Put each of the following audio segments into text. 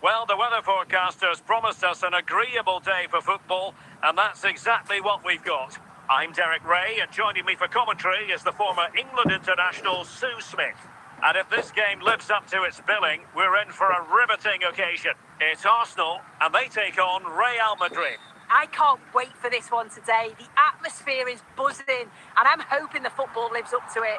Well, the weather forecasters promised us an agreeable day for football, and that's exactly what we've got. I'm Derek Ray, and joining me for commentary is the former England international Sue Smith. And if this game lives up to its billing, we're in for a riveting occasion. It's Arsenal, and they take on Real Madrid. I can't wait for this one today. The atmosphere is buzzing, and I'm hoping the football lives up to it.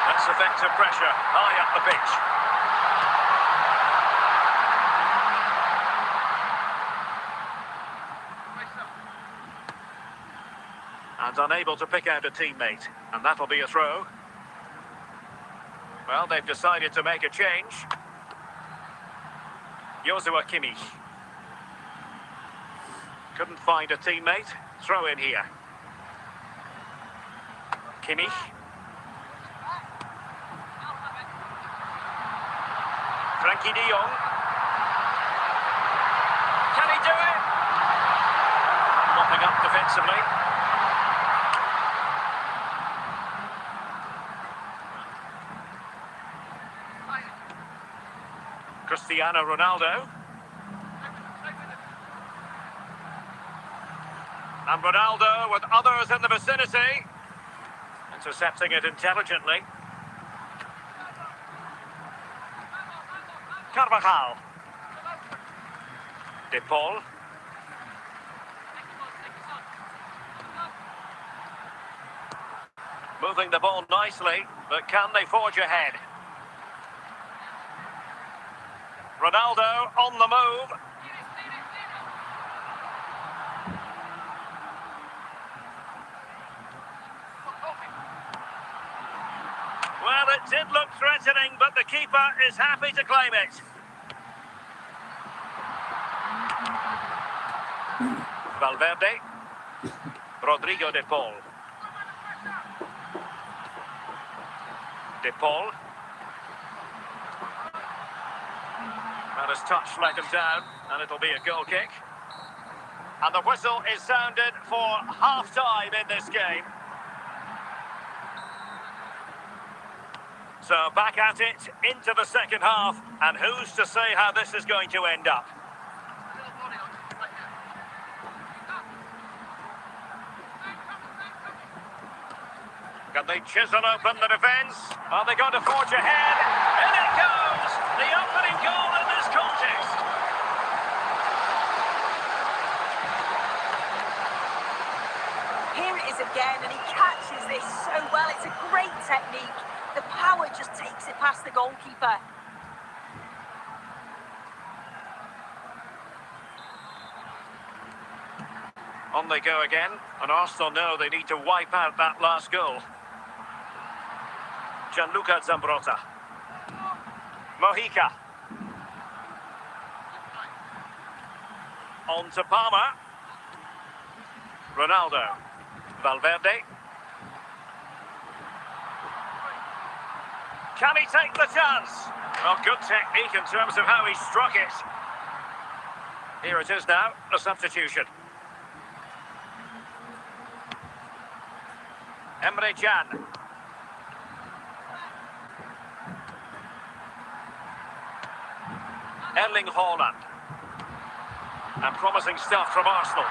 That's effective pressure high up the pitch. And unable to pick out a teammate. And that'll be a throw. Well, they've decided to make a change. Joshua Kimmich. Couldn't find a teammate. Throw in here. Kimmich. Frankie de Jong. Can he do it? Mopping up defensively. Cristiano Ronaldo. And Ronaldo with others in the vicinity. Intercepting it intelligently. Carvajal. De Paul. Moving the ball nicely, but can they forge ahead? Ronaldo on the move. Well, it did look threatening, but the keeper is happy to claim it. Valverde. Rodrigo de Paul. De Paul. And his touch let him down, and it'll be a goal kick. And the whistle is sounded for half-time in this game. So back at it into the second half, and who's to say how this is going to end up? Can they chisel open the defence? Are they going to forge ahead? In it goes! The opening goal in this contest! Here it is again, and he catches this so well. It's a great technique. The power just takes it past the goalkeeper. On they go again, and Arsenal know they need to wipe out that last goal. Gianluca Zambrotta. Mojica. On to Palmer. Ronaldo. Valverde. Can he take the chance? Well, good technique in terms of how he struck it. Here it is now, a substitution. Emre Can. Erling Haaland. And promising stuff from Arsenal.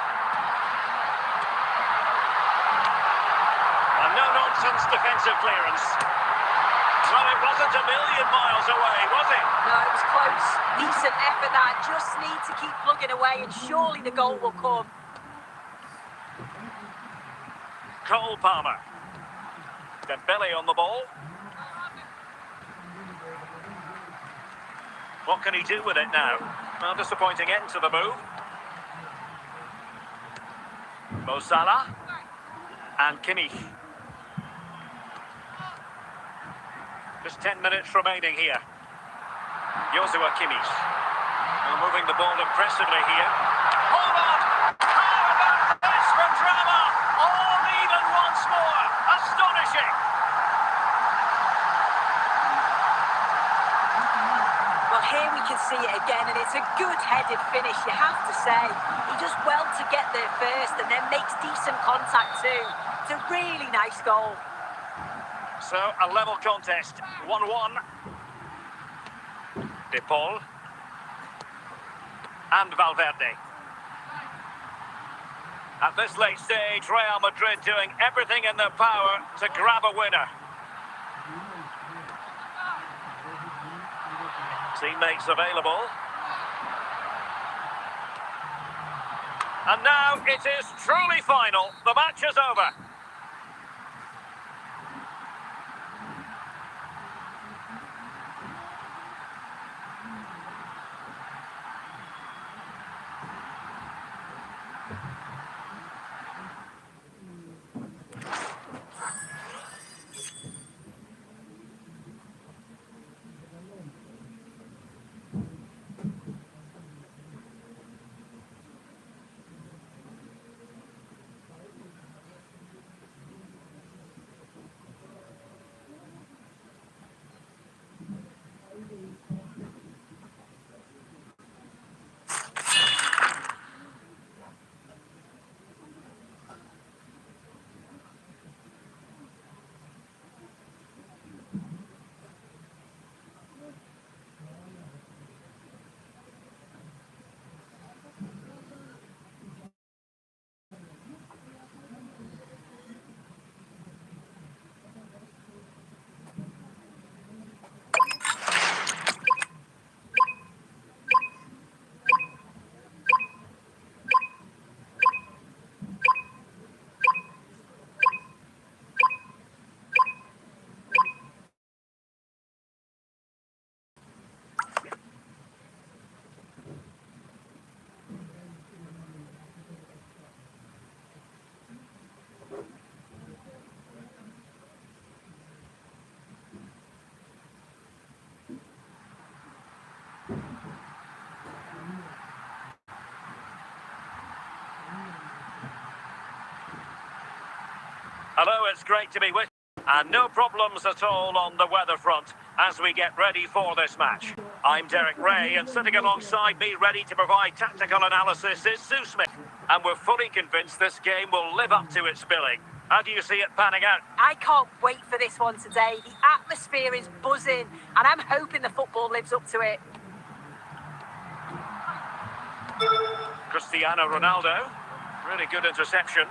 And no-nonsense defensive clearance. Well, it wasn't a million miles away, was it? No, it was close. Decent effort that. Just need to keep plugging away, and surely the goal will come. Cole Palmer. Dembele on the ball. What can he do with it now? Well, disappointing end to the move. Mo Salah. And Kimmich. Just 10 minutes remaining here. Joshua Kimmich. Well, moving the ball impressively here. Hold on! How about this for drama? All even once more. Astonishing! Well, here we can see it again, and it's a good-headed finish, you have to say. He does well to get there first and then makes decent contact too. It's a really nice goal. So, a level contest, 1-1. De Paul. And Valverde. At this late stage, Real Madrid doing everything in their power to grab a winner. Teammates available. And now it is truly final. The match is over. Hello, it's great to be with you. And no problems at all on the weather front as we get ready for this match. I'm Derek Ray, and sitting alongside me ready to provide tactical analysis is Sue Smith. And we're fully convinced this game will live up to its billing. How do you see it panning out? I can't wait for this one today. The atmosphere is buzzing, and I'm hoping the football lives up to it. Cristiano Ronaldo. Really good interception.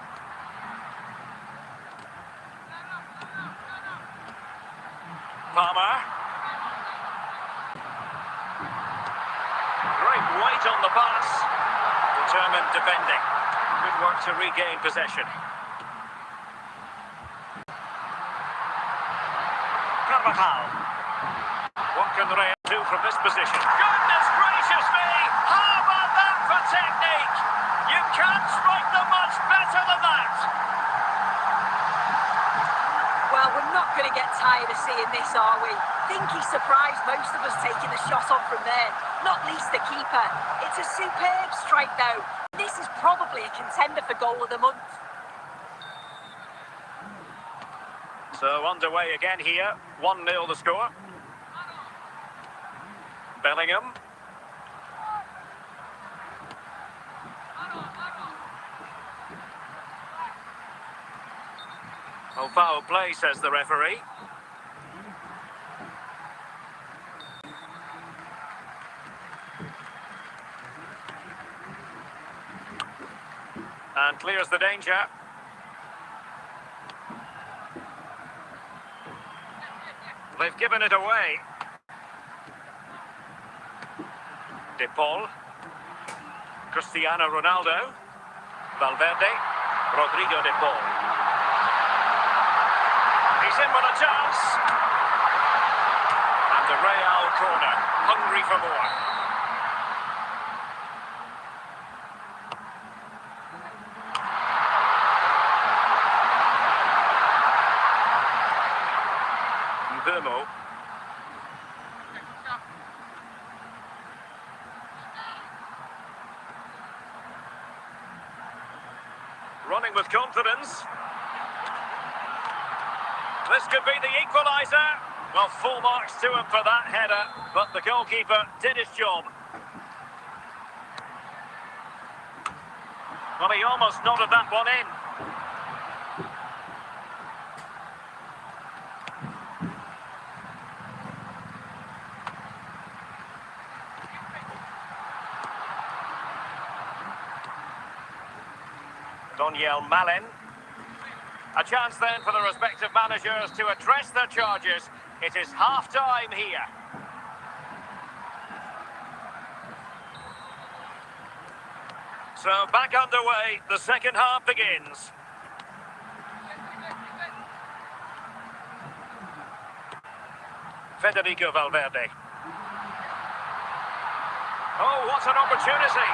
Palmer. Great weight on the pass. Determined defending. Good work to regain possession. Carvajal. What can Real do from this position? Goodness gracious me! How about that for technique? You can't strike them much better than that. Well, we're not going to get tired of seeing this, are we? Think he surprised most of us taking the shot on from there, not least the keeper. It's a superb strike, though. This is probably a contender for goal of the month. So underway again here, 1-0 the score. Bellingham. Oh, foul play, says the referee. And clears the danger. They've given it away. De Paul. Cristiano Ronaldo. Valverde. Rodrigo De Paul. He's in with a chance. And the Real corner, hungry for more. Vermo. Running with confidence. This could be the equaliser. Well, full marks to him for that header, but the goalkeeper did his job. Well, he almost nodded that one in. Doniel Malin. A chance then for the respective managers to address their charges. It is half-time here. So back underway, the second half begins. Federico Valverde. Oh, what an opportunity.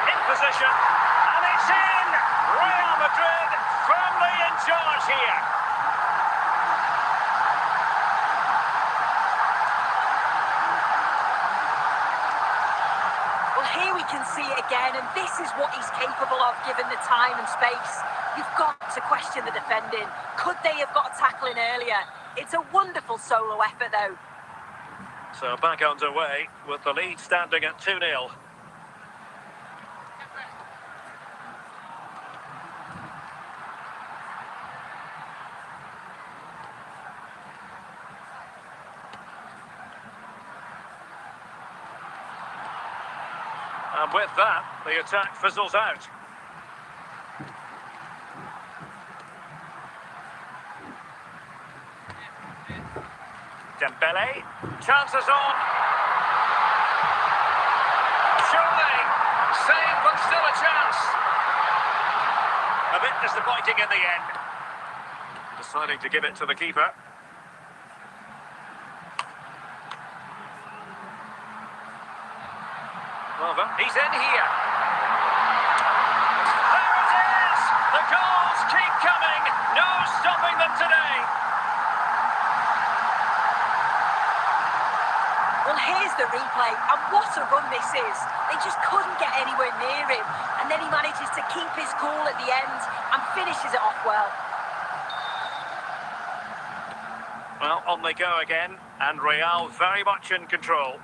In position, and it's in! Real Madrid firmly in charge here. Well, here we can see it again, and this is what he's capable of given the time and space. You've got to question the defending. Could they have got a tackle in earlier? It's a wonderful solo effort, though. So back underway with the lead standing at 2-0. And with that, the attack fizzles out. Dembele, chances on. Surely, save but still a chance. A bit disappointing in the end. Deciding to give it to the keeper. He's in here. There it is! The goals keep coming. No stopping them today. Well, here's the replay, and what a run this is. They just couldn't get anywhere near him, and then he manages to keep his cool at the end and finishes it off well. Well, on they go again, and Real very much in control.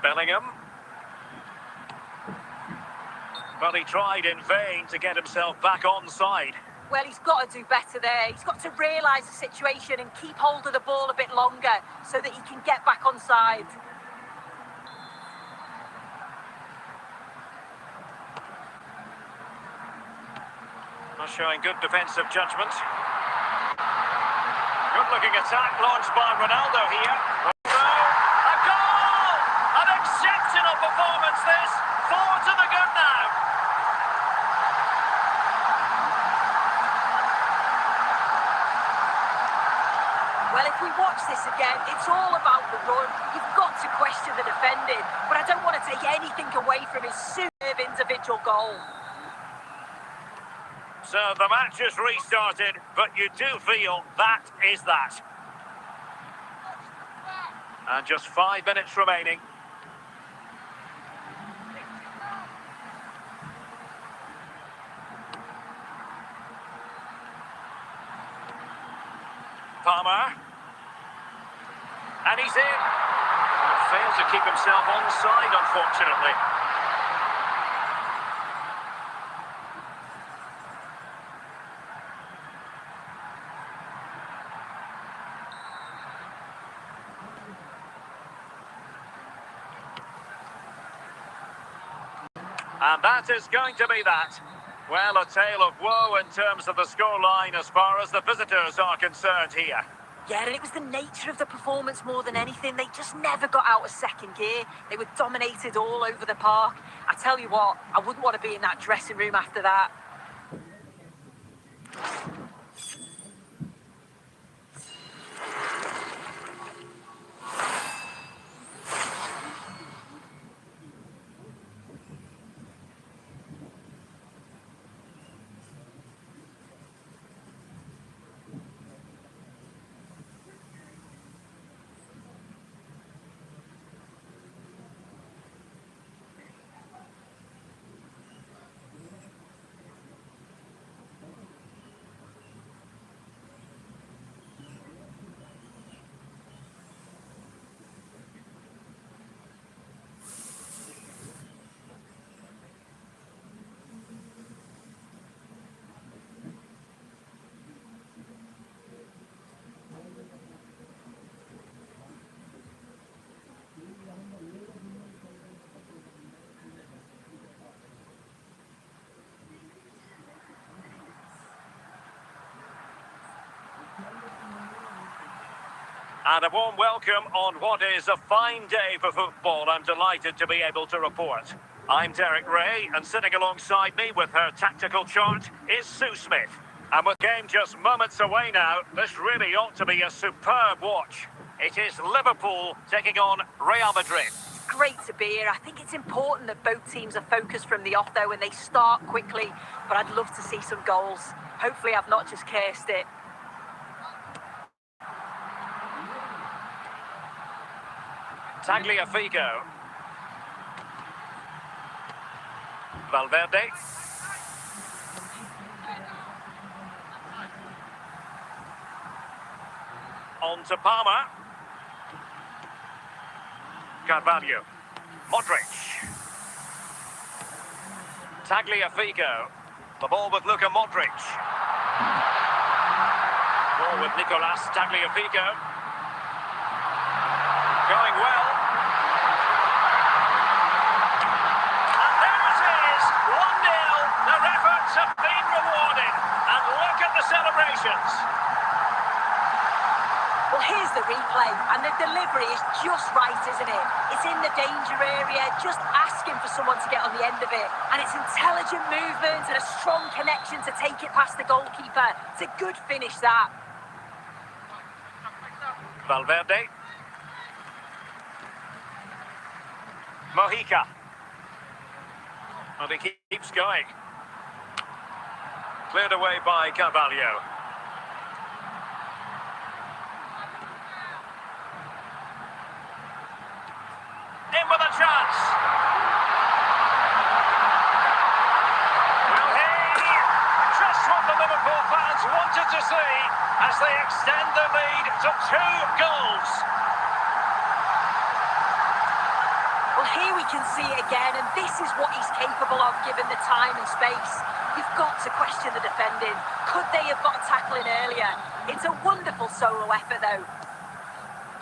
Bellingham. Well, he tried in vain to get himself back onside. Well, he's got to do better there. He's got to realise the situation and keep hold of the ball a bit longer so that he can get back onside. Not showing good defensive judgment. Good-looking attack launched by Ronaldo here. A goal! An exceptional performance this. 4 to the good now. Well, if we watch this again, it's all about the run. You've got to question the defending, but I don't want to take anything away from his superb individual goal. So the match has restarted, but you do feel that is that. And just 5 minutes remaining. Palmer. And he's in. Failed to keep himself onside, unfortunately. And that is going to be that. Well, a tale of woe in terms of the scoreline as far as the visitors are concerned here. Yeah, and it was the nature of the performance more than anything. They just never got out of second gear. They were dominated all over the park. I tell you what, I wouldn't want to be in that dressing room after that. And a warm welcome on what is a fine day for football. I'm delighted to be able to report. I'm Derek Ray, and sitting alongside me with her tactical chart is Sue Smith. And with the game just moments away now, this really ought to be a superb watch. It is Liverpool taking on Real Madrid. It's great to be here. I think it's important that both teams are focused from the off, though, and they start quickly. But I'd love to see some goals. Hopefully I've not just cursed it. Tagliafico. Valverde. On to Palmer. Carvalho. Modric. Tagliafico. The ball with Luka Modric. Ball with Nicolas Tagliafico. Going well. And there it is, 1-0. Their efforts have been rewarded. And look at the celebrations. Well, here's the replay, and the delivery is just right, isn't it? It's in the danger area, just asking for someone to get on the end of it. And it's intelligent movement and a strong connection to take it past the goalkeeper. It's a good finish, that. Valverde. Mojica. And he keeps going. Cleared away by Carvalho. In with a chance. Well, hey, just what the Liverpool fans wanted to see as they extend the lead to 2 goals. Well, here we can see it again, and this is what he's capable of given the time and space. You've got to question the defending. Could they have got a tackle in earlier? It's a wonderful solo effort, though.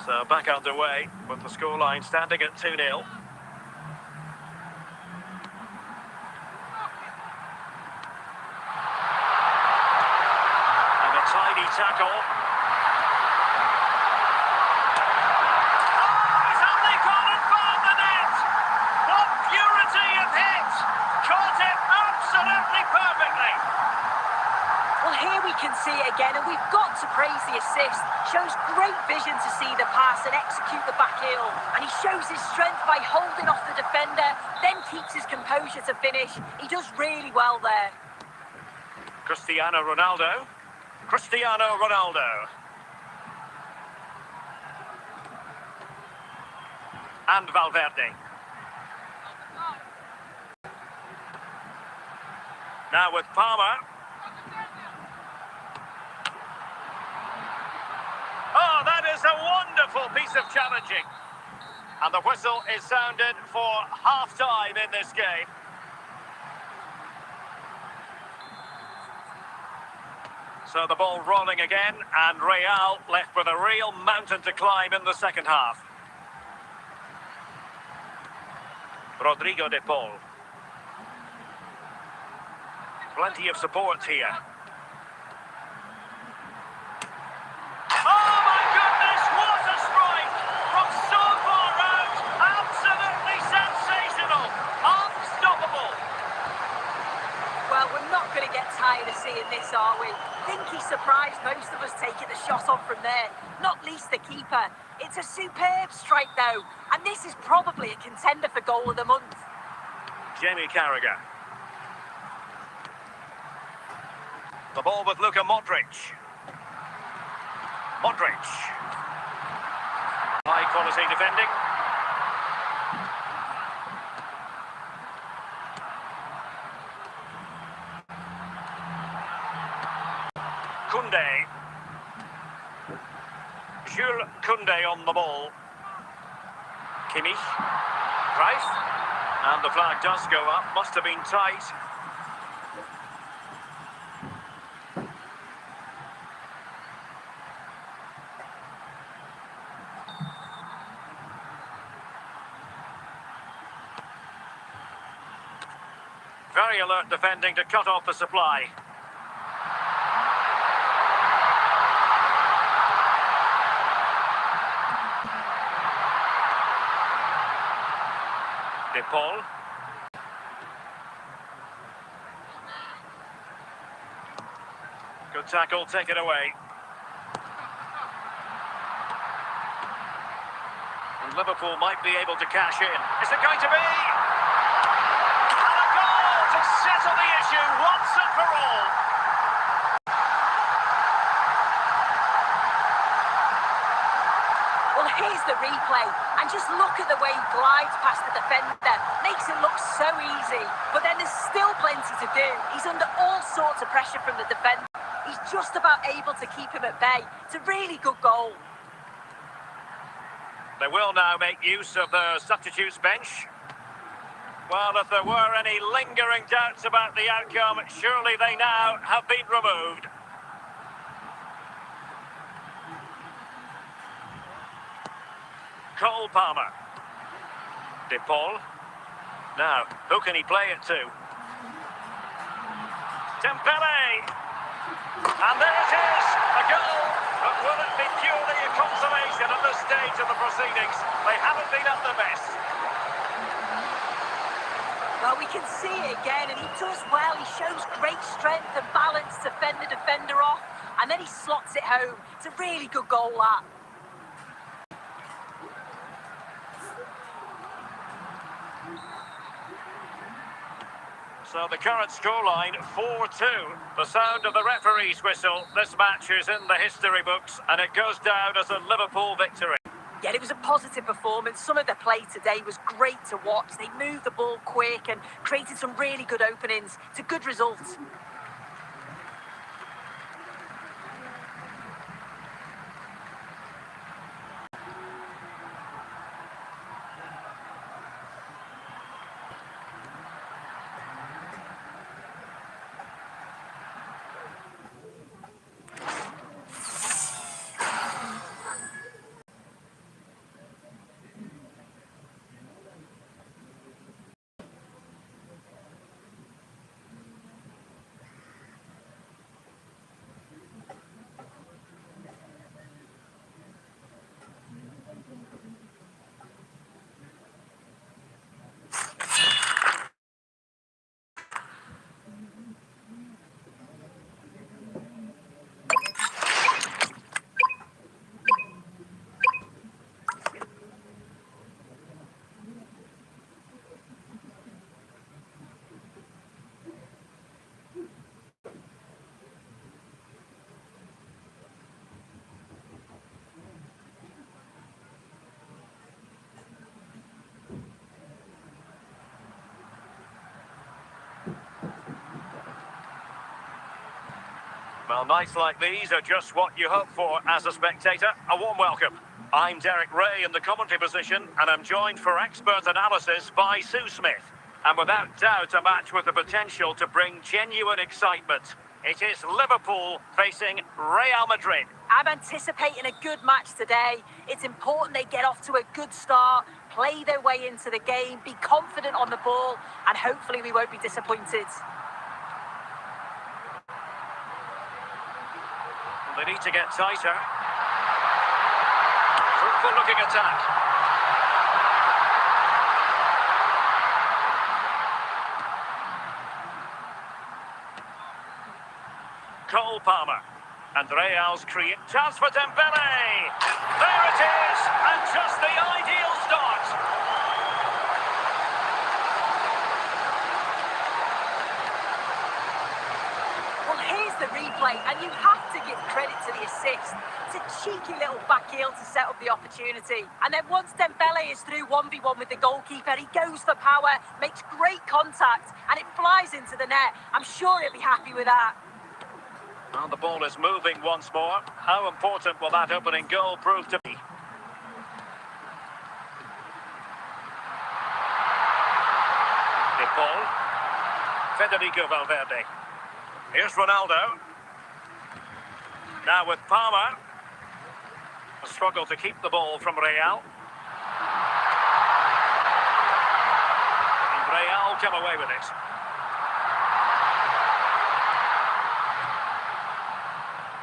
So back underway with the scoreline standing at 2-0. And a tidy tackle. Oh, he's only gone and found the net! What purity of hit! Caught it absolutely perfectly! Well, here we can see it again, and we've got to praise the assist. Shows great vision to see the pass and execute the back heel. And he shows his strength by holding off the defender, then keeps his composure to finish. He does really well there. Cristiano Ronaldo. Cristiano Ronaldo. And Valverde. Now with Palmer. Oh, that is a wonderful piece of challenging. And the whistle is sounded for half-time in this game. So the ball rolling again, and Real left with a real mountain to climb in the second half. Rodrigo de Paul. Plenty of support here. Oh my goodness, what a strike! From so far out, absolutely sensational! Unstoppable! Well, we're not going to get tired of seeing this, are we? I think he surprised most of us taking the shot on from there, not least the keeper. It's a superb strike, though, and this is probably a contender for goal of the month. Jamie Carragher. The ball with Luka Modric. Modric. High quality defending. Koundé. Jules Koundé on the ball. Kimmich. Price. And the flag does go up. Must have been tight. Very alert defending to cut off the supply. De Paul. Good tackle, take it away. And Liverpool might be able to cash in. Is it going to be? And a goal to settle the issue once and for all. Well, here's the replay, and just look at the way he glides past the defender. Makes it look so easy, but then there's still plenty to do. He's under all sorts of pressure from the defender. He's just about able to keep him at bay. It's a really good goal. They will now make use of the substitutes bench. Well, if there were any lingering doubts about the outcome, surely they now have been removed. Cole Palmer. De Paul. Now, who can he play it to? Dembele. And there it is, a goal. But will it be purely a consolation at this stage of the proceedings? They haven't been at their best. Well, we can see it again, and he does well. He shows great strength and balance to fend the defender off, and then he slots it home. It's a really good goal, that. So the current scoreline, 4-2. The sound of the referee's whistle. This match is in the history books, and it goes down as a Liverpool victory. Yeah, it was a positive performance. Some of the play today was great to watch. They moved the ball quick and created some really good openings. It's a good result. Well, nights like these are just what you hope for as a spectator. A warm welcome. I'm Derek Ray in the commentary position, and I'm joined for expert analysis by Sue Smith. And without doubt, a match with the potential to bring genuine excitement. It is Liverpool facing Real Madrid. I'm anticipating a good match today. It's important they get off to a good start, play their way into the game, be confident on the ball, and hopefully we won't be disappointed. They need to get tighter. Fruitful looking attack. Cole Palmer. And Real's create chance for Dembele. There it is, and just the ideal start. Well, here's the replay, and you have to give credit to the assist. It's a cheeky little back heel to set up the opportunity. And then once Dembele is through 1v1 with the goalkeeper, he goes for power, makes great contact, and it flies into the net. I'm sure he'll be happy with that. Well, the ball is moving once more. How important will that opening goal prove to be? De Paul. Federico Valverde. Here's Ronaldo. Now with Palmer. A struggle to keep the ball from Real. And Real come away with it.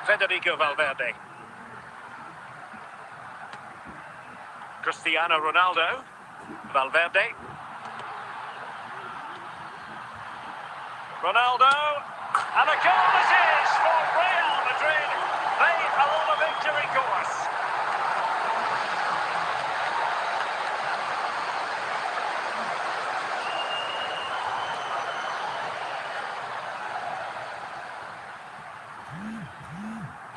Federico Valverde. Cristiano Ronaldo. Valverde. Ronaldo. And a goal it is for Real Madrid. They are on a victory course.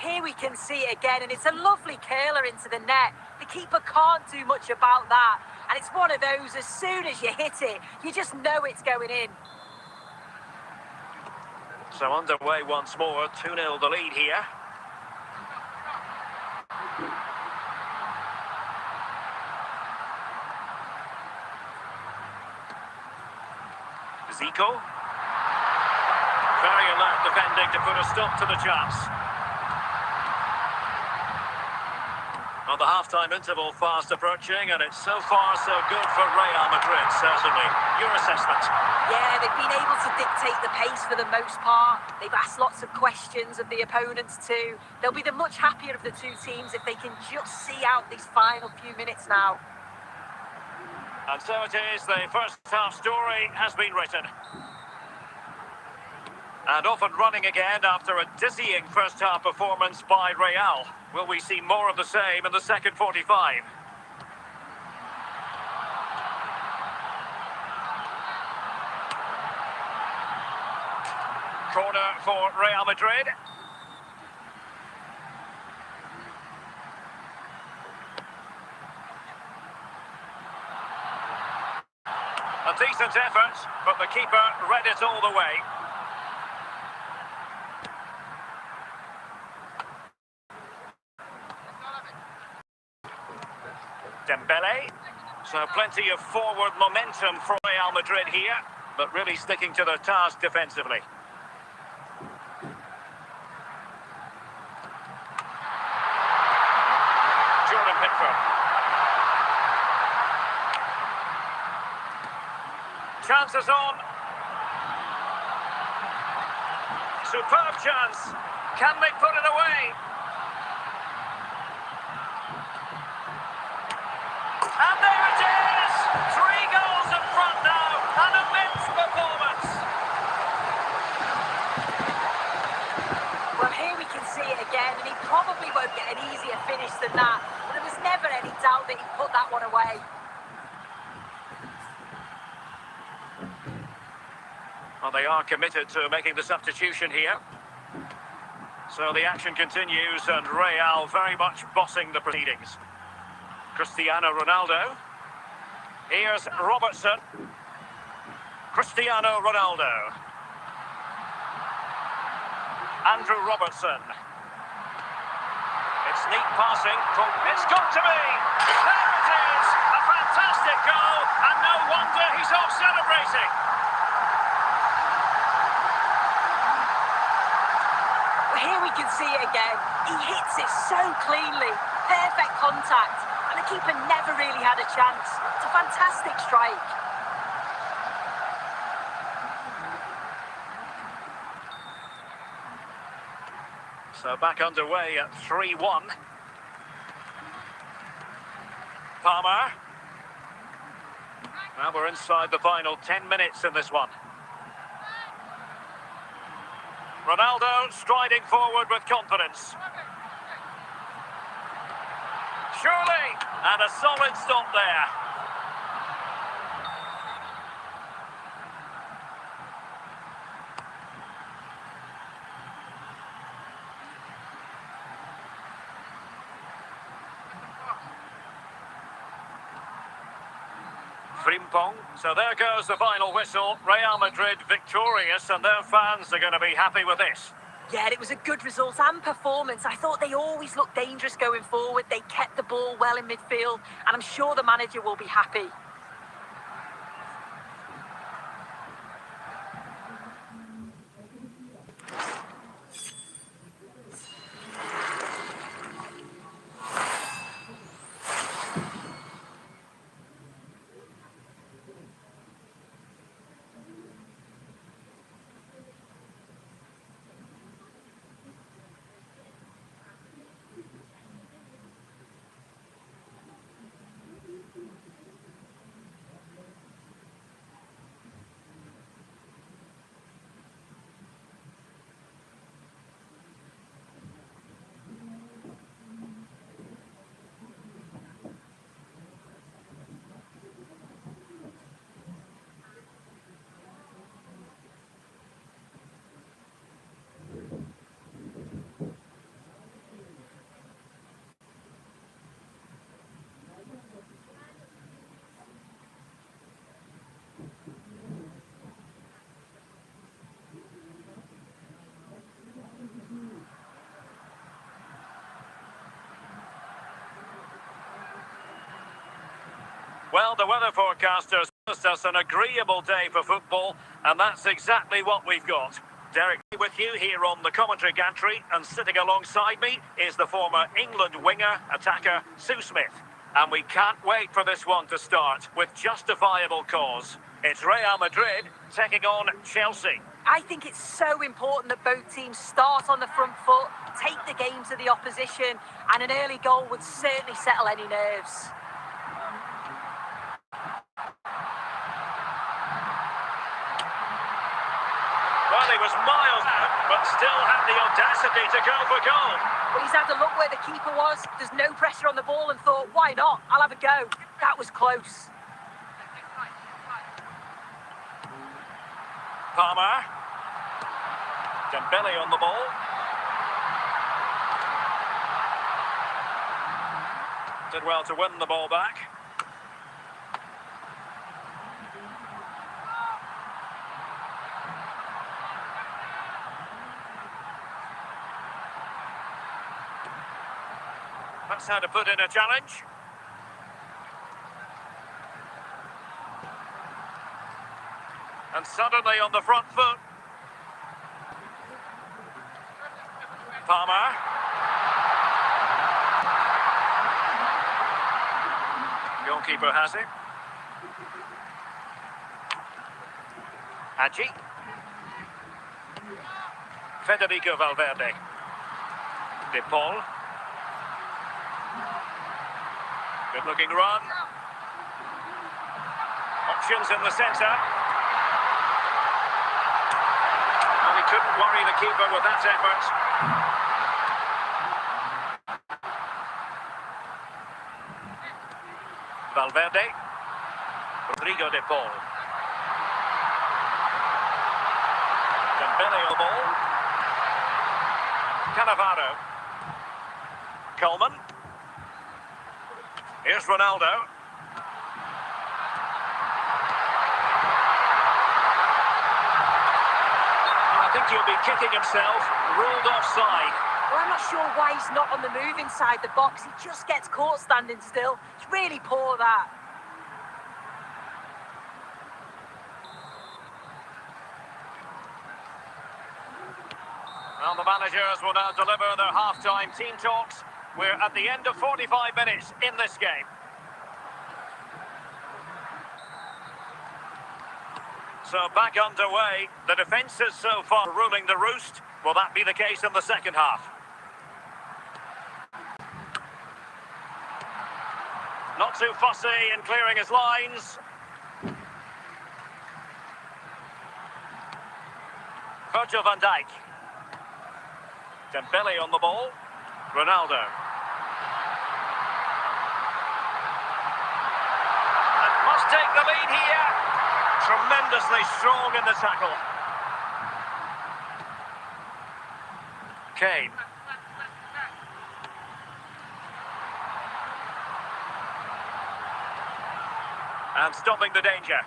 Here we can see it again, and it's a lovely curler into the net. The keeper can't do much about that. And it's one of those, as soon as you hit it, you just know it's going in. So underway once more, 2-0 the lead here. Zico. Very alert defending to put a stop to the chance. On the half-time interval fast approaching, and it's so far so good for Real Madrid, certainly. Your assessment? Yeah, they've been able to dictate the pace for the most part. They've asked lots of questions of the opponents too. They'll be the much happier of the two teams if they can just see out these final few minutes now. And so it is, the first half story has been written. And off and running again after a dizzying first half performance by Real. Will we see more of the same in the second 45? Corner for Real Madrid. A decent effort, but the keeper read it all the way. Dembele. So plenty of forward momentum for Real Madrid here, but really sticking to their task defensively. Jordan Pickford. Chances on. Superb chance. Can they put it away? And there it is! 3 goals in front now. An immense performance. Well, here we can see it again, and he probably won't get an easier finish than that. But there was never any doubt that he'd put that one away. Well, they are committed to making the substitution here. So the action continues, and Real very much bossing the proceedings. Cristiano Ronaldo. Here's Robertson. Cristiano Ronaldo. Andrew Robertson. It's neat passing. It's got to be! There it is! A fantastic goal, and no wonder he's off celebrating. Well, here we can see it again. He hits it so cleanly. Perfect contact. And the keeper never really had a chance. It's a fantastic strike. So back underway at 3-1. Palmer. Now we're inside the final 10 minutes in this one. Ronaldo striding forward with confidence. Surely, and a solid stop there. Frimpong. So there goes the final whistle. Real Madrid victorious, and their fans are going to be happy with this. Yeah, it was a good result and performance. I thought they always looked dangerous going forward. They kept the ball well in midfield, and I'm sure the manager will be happy. Well, the weather forecasters promised us an agreeable day for football, and that's exactly what we've got. Derek with you here on the commentary gantry, and sitting alongside me is the former England winger, attacker, Sue Smith. And we can't wait for this one to start, with justifiable cause. It's Real Madrid taking on Chelsea. I think it's so important that both teams start on the front foot, take the game to the opposition, and an early goal would certainly settle any nerves. Well, he was miles out, but still had the audacity to go for goal. Well, he's had a look where the keeper was, there's no pressure on the ball, and thought, why not? I'll have a go. That was close. Palmer. Dembele on the ball. Did well to win the ball back. That's how to put in a challenge. And suddenly on the front foot. Palmer. Goalkeeper has it. Hadji. Federico Valverde. De Paul. Good looking run. Options in the centre. And he couldn't worry the keeper with that effort. Valverde. Rodrigo de Paul. Dembele on the ball. Cannavaro. Coleman. Here's Ronaldo. I think he'll be kicking himself. Ruled offside. Well, I'm not sure why he's not on the move inside the box. He just gets caught standing still. It's really poor, that. Well, the managers will now deliver their half-time team talks. We're at the end of 45 minutes in this game. So back underway. The defence is so far ruling the roost. Will that be the case in the second half? Not too fussy in clearing his lines. Virgil van Dijk. Dembele on the ball. Ronaldo. And must take the lead here. Tremendously strong in the tackle. Kane. And stopping the danger.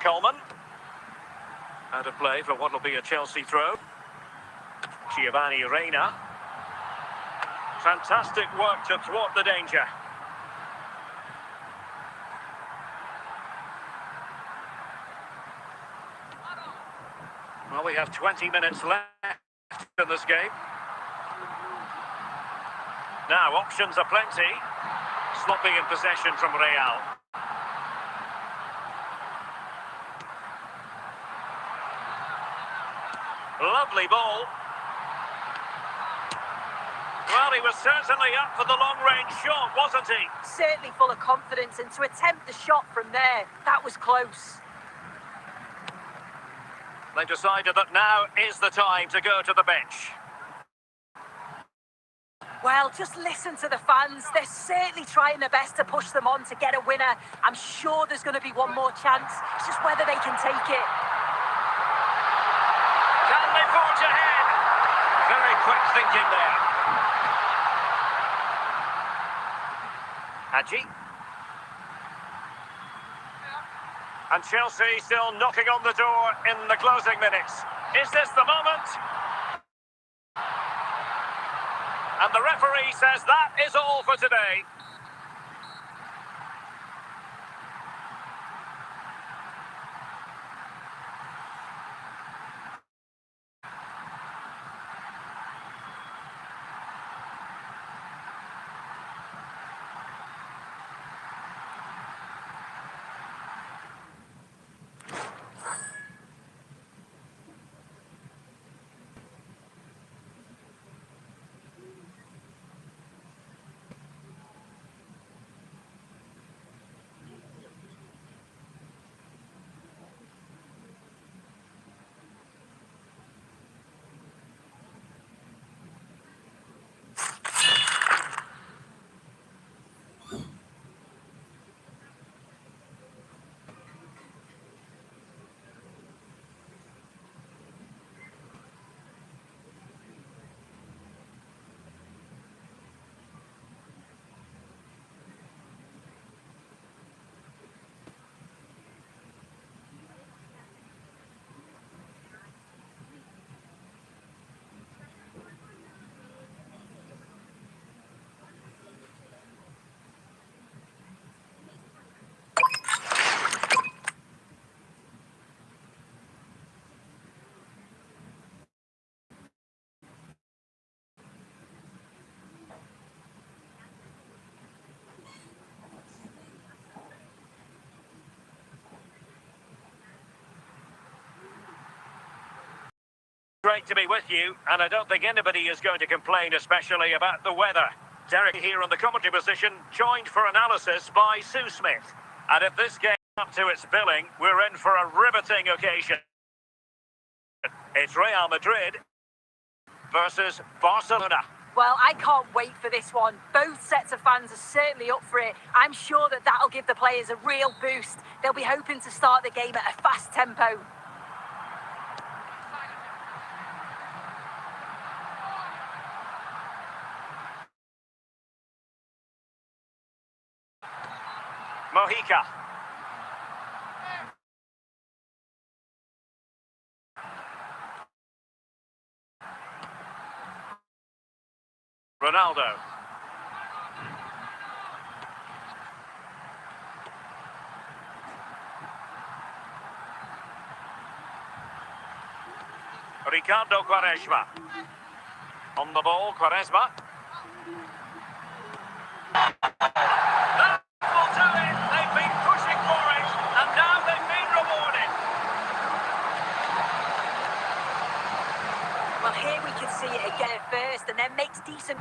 Coleman. Out of play for what will be a Chelsea throw. Giovanni Reina. Fantastic work to thwart the danger. Well, we have 20 minutes left in this game. Now, options are plenty. Sloppy in possession from Real. Lovely ball. Well, he was certainly up for the long-range shot, wasn't he? Certainly full of confidence, and to attempt the shot from there, that was close. They decided that now is the time to go to the bench. Well, just listen to the fans. They're certainly trying their best to push them on to get a winner. I'm sure there's going to be one more chance. It's just whether they can take it. Can they forge ahead? Very quick thinking there. Hadji. And Chelsea still knocking on the door in the closing minutes. Is this the moment? And the referee says that is all for today. Great to be with you, and I don't think anybody is going to complain, especially about the weather. Derek here on the commentary position, joined for analysis by Sue Smith. And if this game is up to its billing, we're in for a riveting occasion. It's Real Madrid versus Barcelona. Well, I can't wait for this one. Both sets of fans are certainly up for it. I'm sure that that'll give the players a real boost. They'll be hoping to start the game at a fast tempo. Mojica. Ronaldo. Ricardo Quaresma. On the ball, Quaresma. That will do it. They've been pushing for it, and now they've been rewarded. Well, here we can see it again at first, and then makes decent...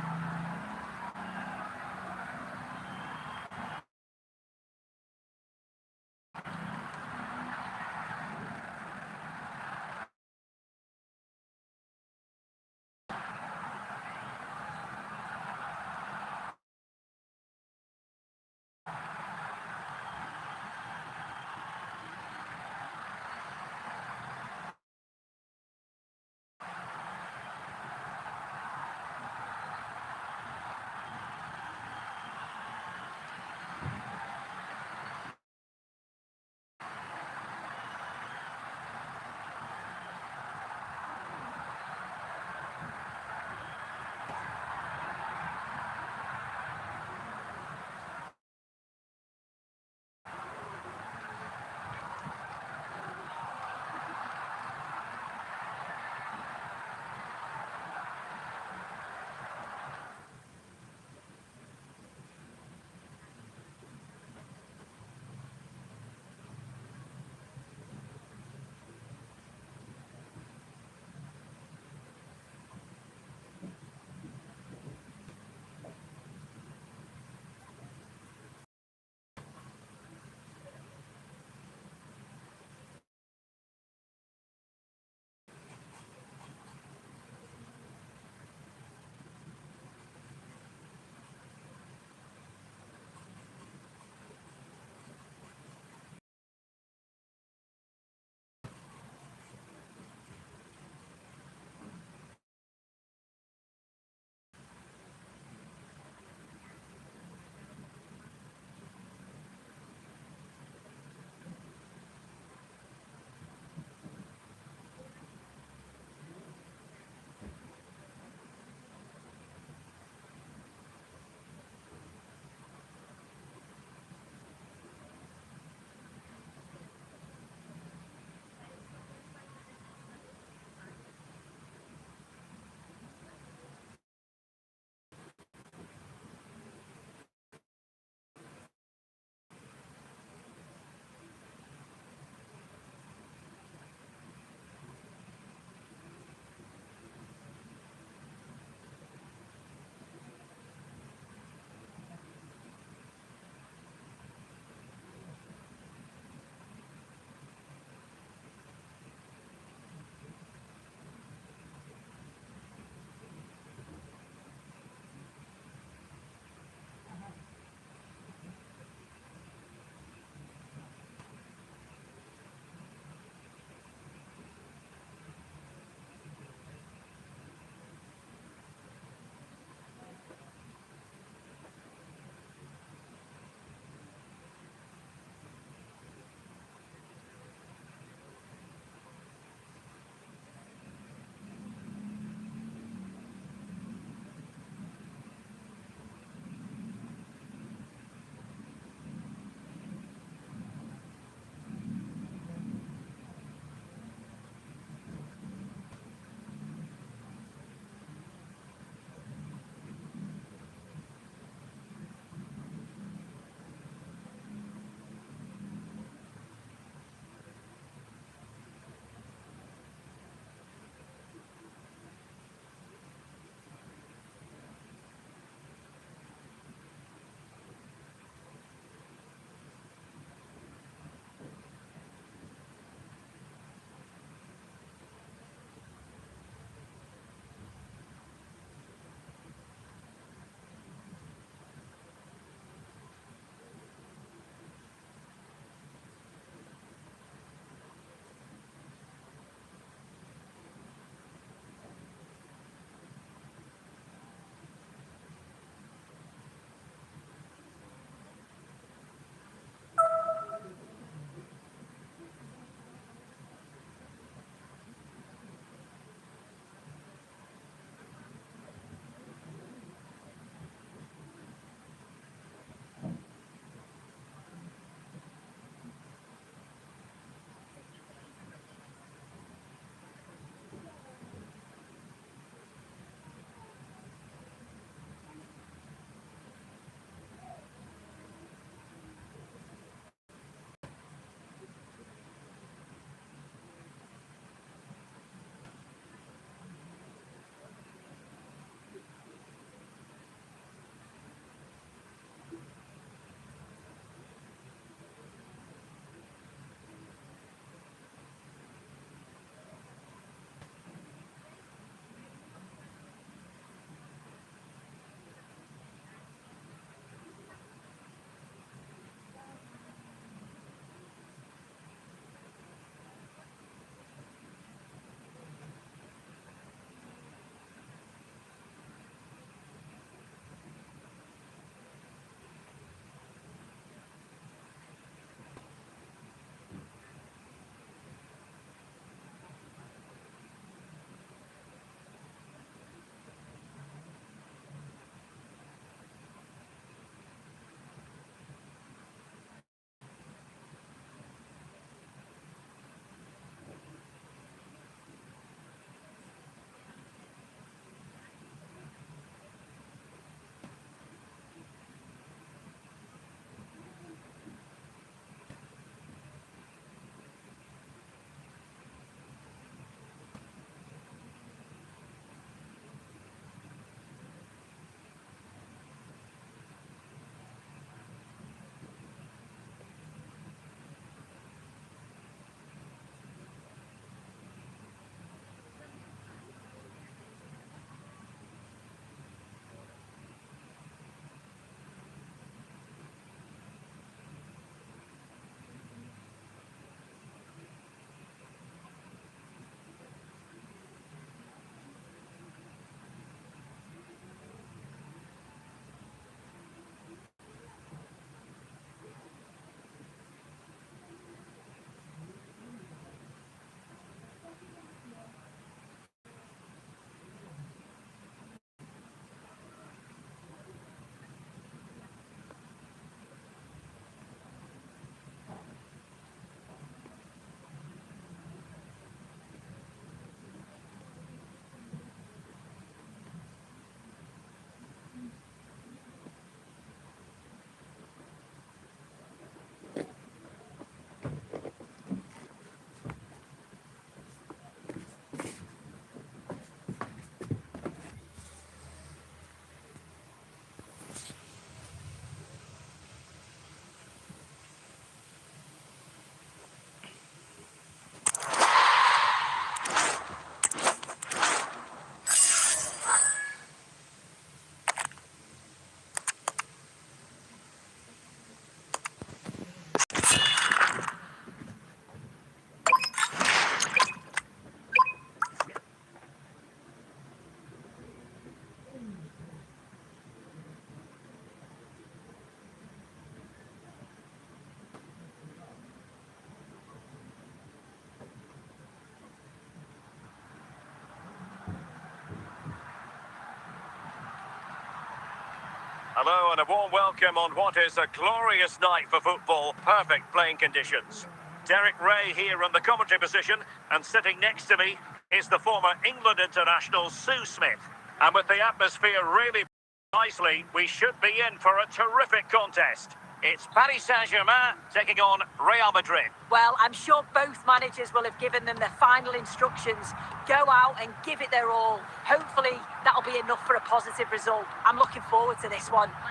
Hello and a warm welcome on what is a glorious night for football. Perfect playing conditions. Derek Ray here in the commentary position, and sitting next to me is the former England international Sue Smith. And with the atmosphere really nicely, we should be in for a terrific contest. It's Paris Saint-Germain taking on Real Madrid. Well, I'm sure both managers will have given them their final instructions. Go out and give it their all. Hopefully, that'll be enough for a positive result. I'm looking forward to this one. Well,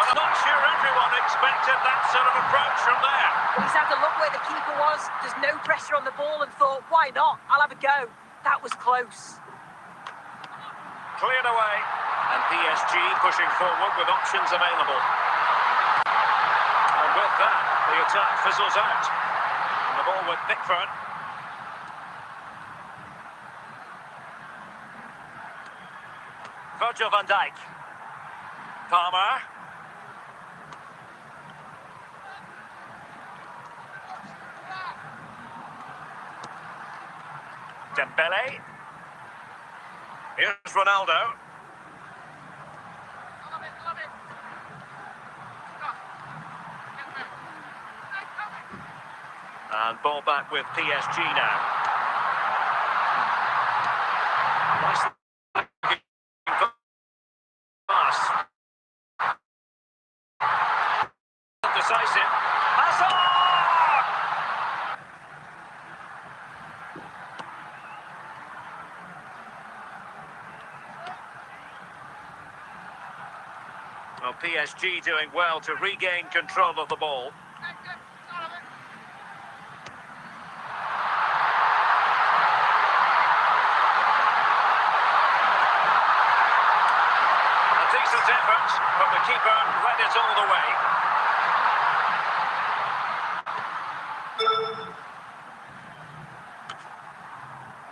I'm not sure everyone expected that sort of approach from there. Well, he's had a look where the keeper was. There's no pressure on the ball and thought, why not? I'll have a go. That was close. Cleared away. And PSG pushing forward with options available. And with that, the attack fizzles out. And the ball with Pickford. Virgil van Dijk. Palmer. Dembele. Here's Ronaldo. And ball back with PSG now. Nice pass. Decisive. Hazard! Well, PSG doing well to regain control of the ball. Effort, but the keeper read it all the way.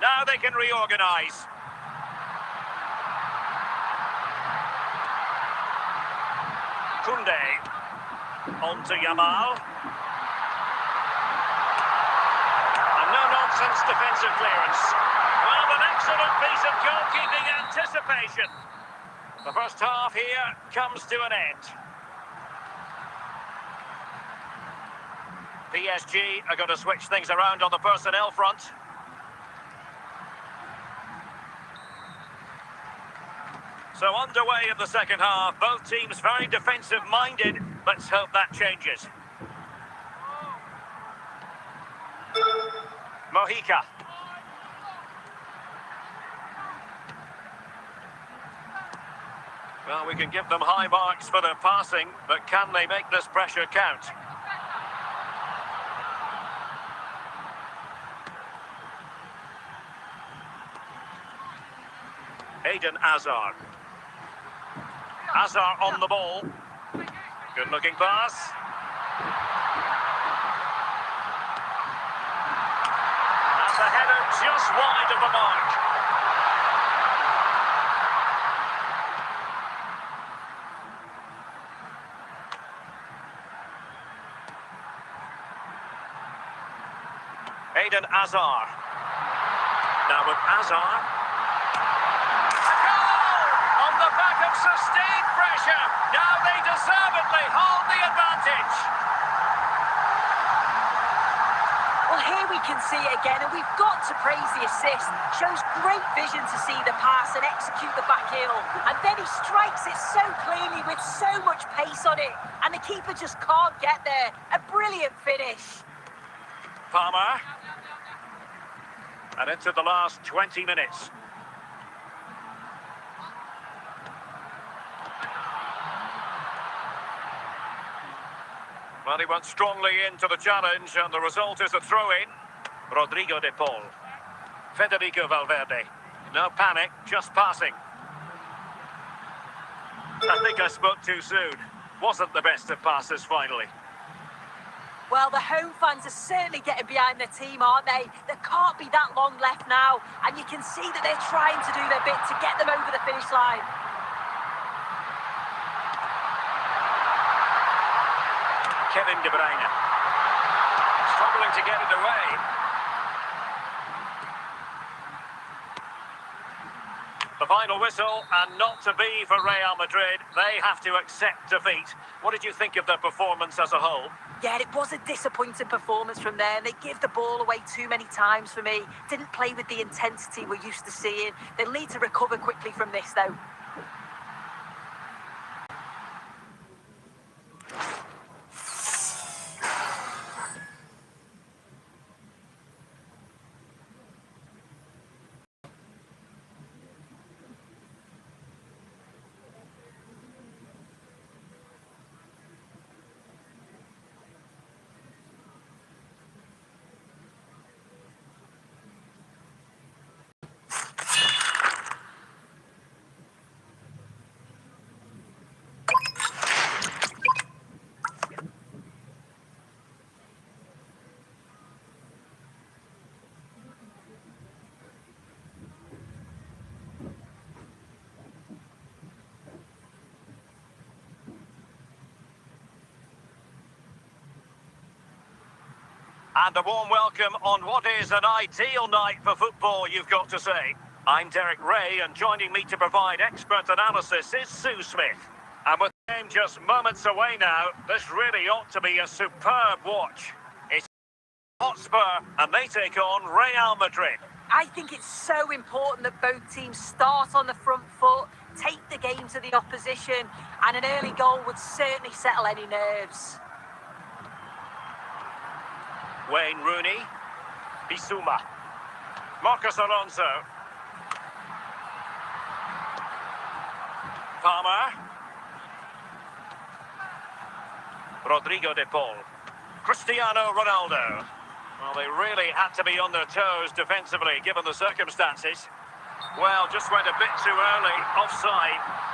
Now they can reorganise. Koundé. On to Yamal. And no-nonsense defensive clearance. Well, an excellent piece of goalkeeping anticipation. The first half here comes to an end. PSG are going to switch things around on the personnel front. So underway in the second half, both teams very defensive-minded. Let's hope that changes. Mojica. Well, we can give them high marks for their passing, but can they make this pressure count? Eden Hazard. Hazard on the ball. Good-looking pass. And the header just wide of the mark. Eden Hazard. Now with Hazard. A goal! On the back of sustained pressure. Now they deservedly hold the advantage. Well, here we can see it again, and we've got to praise the assist. Shows great vision to see the pass and execute the back heel. And then he strikes it so cleanly with so much pace on it. And the keeper just can't get there. A brilliant finish. Palmer. And into the last 20 minutes. Well, he went strongly into the challenge, and the result is a throw-in. Rodrigo de Paul. Federico Valverde. No panic, just passing. I think I spoke too soon. Wasn't the best of passes, finally. Well, the home fans are certainly getting behind their team, aren't they? There can't be that long left now, and you can see that they're trying to do their bit to get them over the finish line. Kevin De Bruyne. Struggling to get it away. The final whistle, and not to be for Real Madrid. They have to accept defeat. What did you think of their performance as a whole? Yeah, it was a disappointing performance from them. They give the ball away too many times for me. Didn't play with the intensity we're used to seeing. They'll need to recover quickly from this, though. And a warm welcome on what is an ideal night for football, you've got to say. I'm Derek Ray, and joining me to provide expert analysis is Sue Smith. And with the game just moments away now, this really ought to be a superb watch. It's Hotspur, and they take on Real Madrid. I think it's so important that both teams start on the front foot, take the game to the opposition, and an early goal would certainly settle any nerves. Wayne Rooney, Bissouma, Marcos Alonso, Palmer, Rodrigo de Paul, Cristiano Ronaldo. Well, they really had to be on their toes defensively, given the circumstances. Well, just went a bit too early, offside.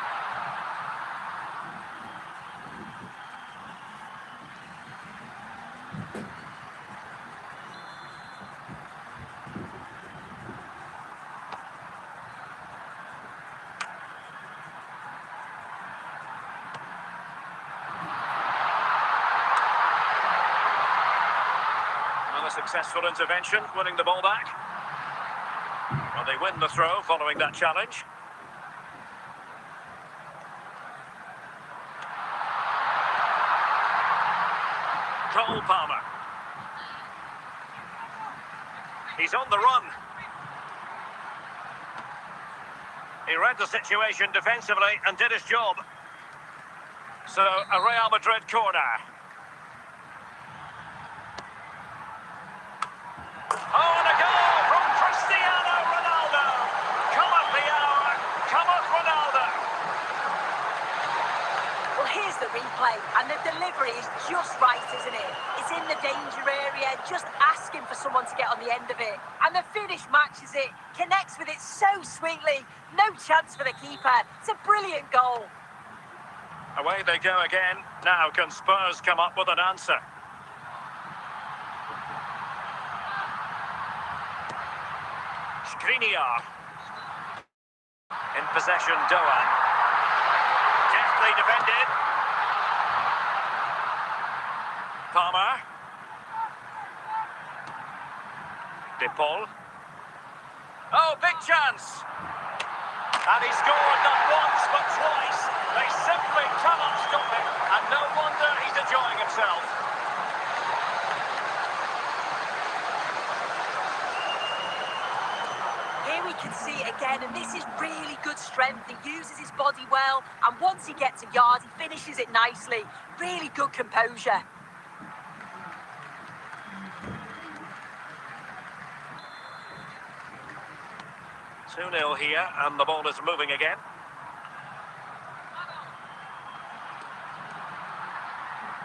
Successful intervention, winning the ball back. Well, they win the throw following that challenge. Cole Palmer. He's on the run. He read the situation defensively and did his job. So, a Real Madrid corner. Oh, and a goal from Cristiano Ronaldo. Cometh the hour. Cometh Ronaldo. Well, here's the replay, and the delivery is just right, isn't it? It's in the danger area, just asking for someone to get on the end of it. And the finish matches it, connects with it so sweetly. No chance for the keeper. It's a brilliant goal. Away they go again. Now can Spurs come up with an answer? Skriniar. In possession, Doan. Deftly defended. Palmer. De Paul. Oh, big chance. And he scored not once but twice. They simply cannot stop him. And no wonder he's enjoying himself. Here we can see it again, and this is really good strength. He uses his body well, and once he gets a yard, he finishes it nicely. Really good composure. Two 0 here, and the ball is moving again.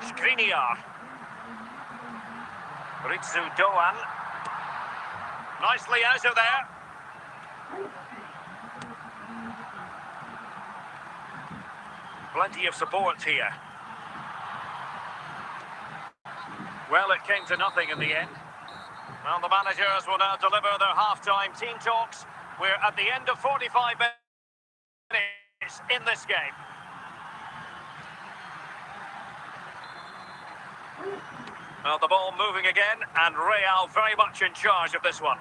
Skriniar. Ritsu Doan. Nicely out of there. Plenty of support here. Well, it came to nothing in the end. Well, the managers will now deliver their half-time team talks. We're at the end of 45 minutes in this game. Well, the ball moving again, and Real very much in charge of this one.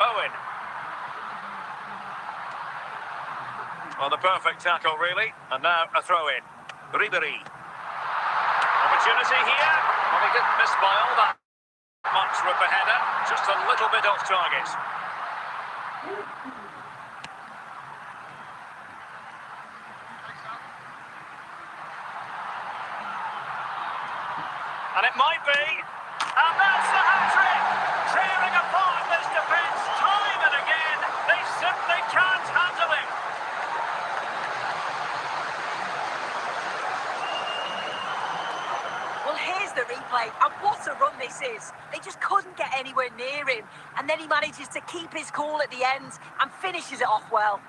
Owen. Well, the perfect tackle, really. And now a throw-in. Ribery. Opportunity here. Well, he didn't miss by all that much with the header. Just a little bit off target. And it might be. And that's the hat-trick! Tearing apart this defence time and again. They simply can't handle him. Well, here's the replay, and what a run this is. They just couldn't get anywhere near him, and then he manages to keep his cool at the end and finishes it off well.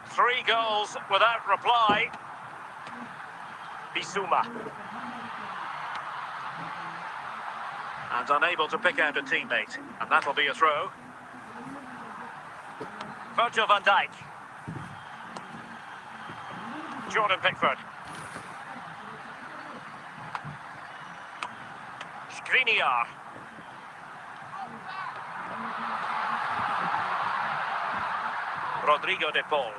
3 goals without reply. Bissouma. And unable to pick out a teammate. And that'll be a throw. Virgil van Dijk. Jordan Pickford. Skriniar. Rodrigo de Paul.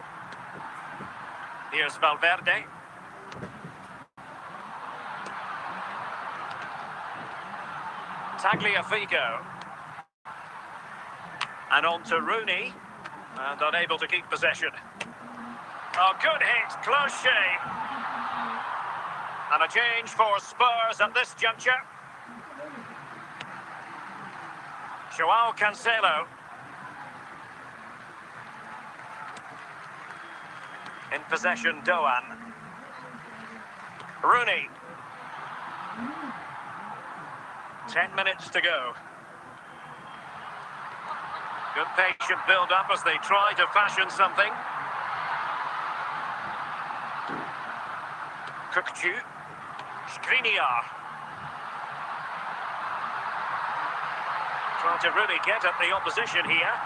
Here's Valverde. Tagliafico. And on to Rooney. And unable to keep possession. Oh, good hit, close shave. And a change for Spurs at this juncture. Joao Cancelo. In possession, Doan. Rooney. 10 minutes to go. Good patient build-up as they try to fashion something. Kukcu. Skriniar. Trying to really get at the opposition here.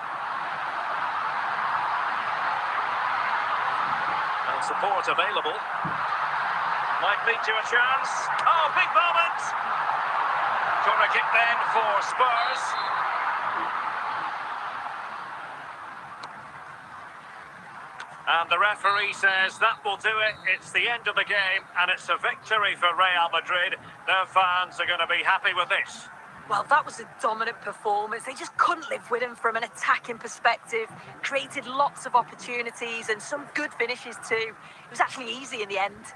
And support available. Might lead to a chance. Oh, big moment! Corner kick then for Spurs. And the referee says that will do it. It's the end of the game, and it's a victory for Real Madrid. Their fans are going to be happy with this. Well, that was a dominant performance. They just couldn't live with him from an attacking perspective. Created lots of opportunities and some good finishes too. It was actually easy in the end.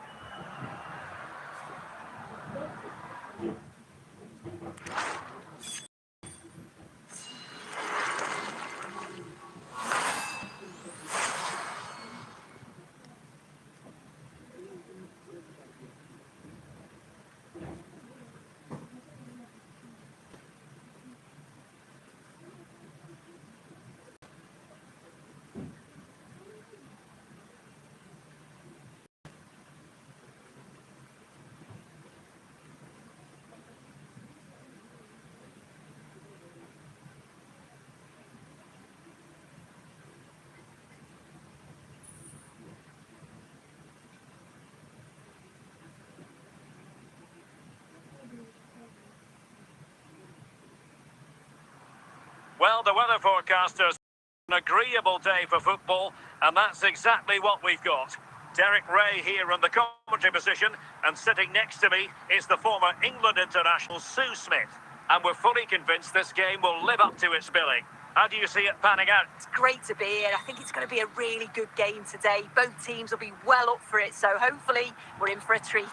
Well, the weather forecasters, an agreeable day for football, and that's exactly what we've got. Derek Ray here in the commentary position, and sitting next to me is the former England international Sue Smith. And we're fully convinced this game will live up to its billing. How do you see it panning out? It's great to be here. I think it's going to be a really good game today. Both teams will be well up for it, so hopefully we're in for a treat.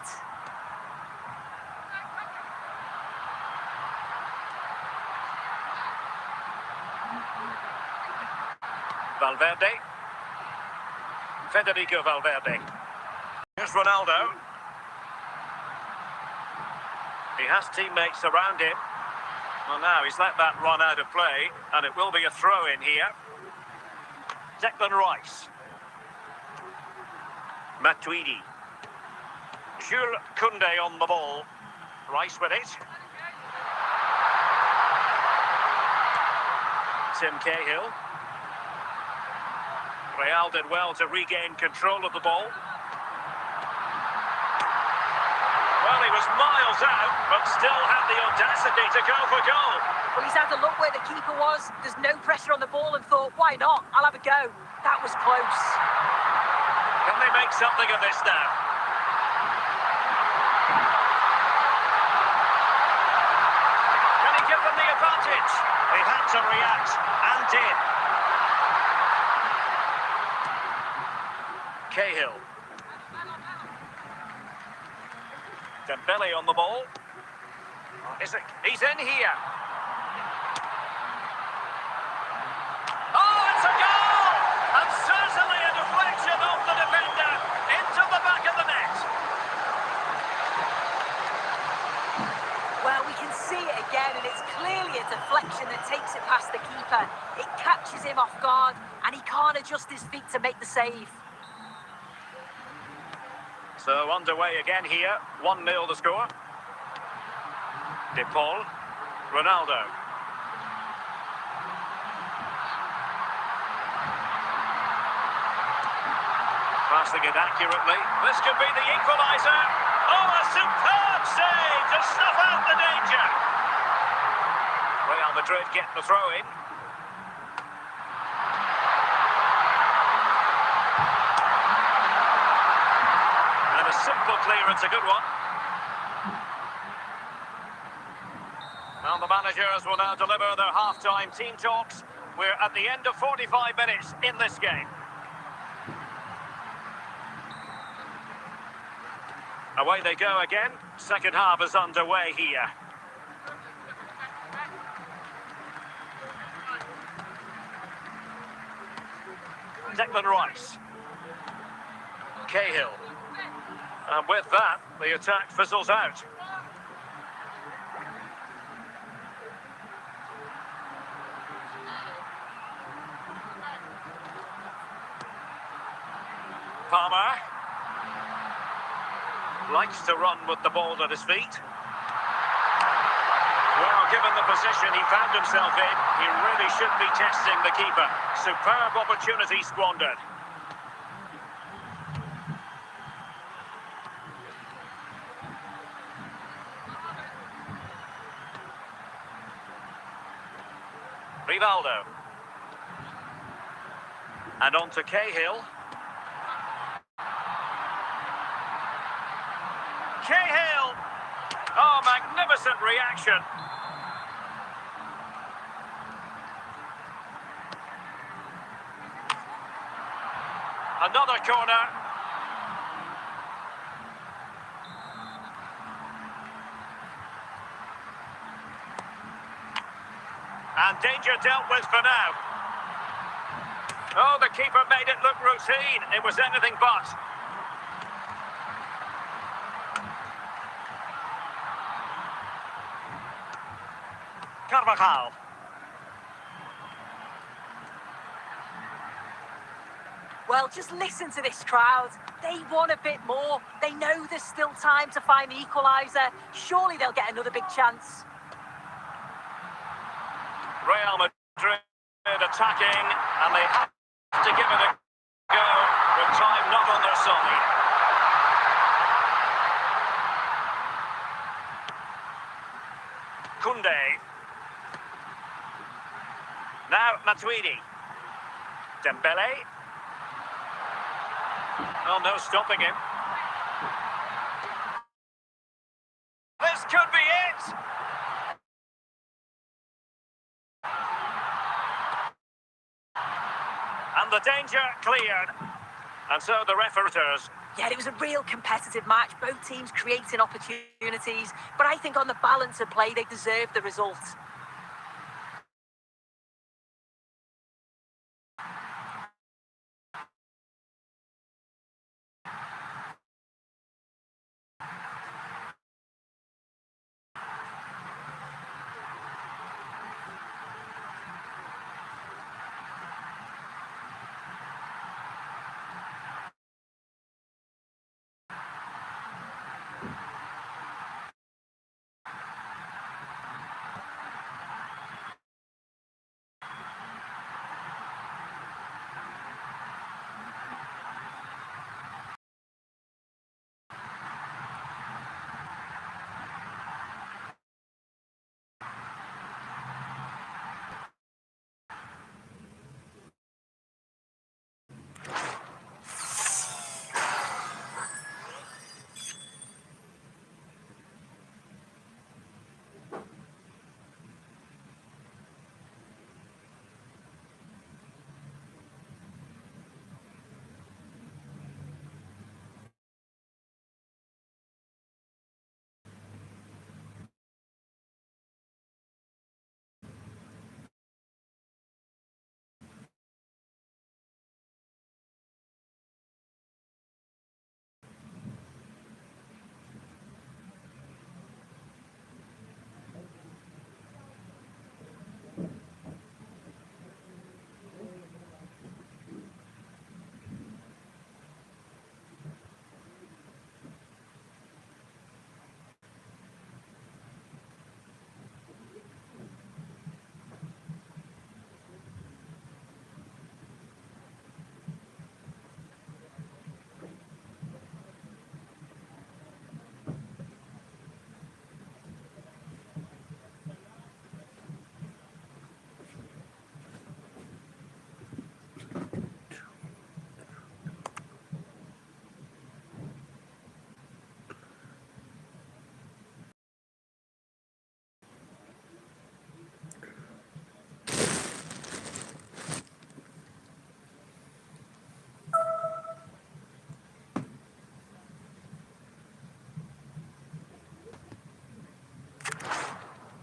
Valverde. Federico Valverde. Here's Ronaldo. He has teammates around him. Well, now he's let that run out of play, and it will be a throw-in here. Declan Rice. Matuidi. Jules Koundé on the ball. Rice with it. Tim Cahill. Real did well to regain control of the ball. Well, he was was miles out, but still had the audacity to go for goal. Well, he's had a look where the keeper was. There's no pressure on the ball and thought, why not? I'll have a go. That was close. Can they make something of this now? Can he give them the advantage? He had to react, and did. Cahill. Dembele on the ball. Is it? He's in here. Oh, it's a goal! And certainly a deflection off the defender into the back of the net. Well, we can see it again, and it's clearly a deflection that takes it past the keeper. It catches him off guard, and he can't adjust his feet to make the save. So underway again here, 1-0 the score. De Paul, Ronaldo. Passing it accurately. This could be the equaliser. Oh, a superb save to snuff out the danger. Real Madrid get the throw in. And a simple clearance, a good one. Well, the managers will now deliver their half-time team talks. We're at the end of 45 minutes in this game. Away they go again. Second half is underway here. Declan Rice. Cahill. And with that, the attack fizzles out. Palmer likes to run with the ball at his feet. Well, given the position he found himself in, he really should be testing the keeper. Superb opportunity squandered. Rivaldo. And on to Cahill. Cahill! Oh, magnificent reaction. Another corner. And danger dealt with for now. Oh, the keeper made it look routine. It was anything but. Carvajal. Well, just listen to this crowd. They want a bit more. They know there's still time to find the equaliser. Surely they'll get another big chance. Real Madrid attacking, and they have to give it a go with time not on their side. Koundé. Now Matuidi. Dembele. Oh, no stopping him. This could be it! And the danger cleared. And so the referees. Yeah, it was a real competitive match. Both teams creating opportunities. But I think on the balance of play, they deserved the result.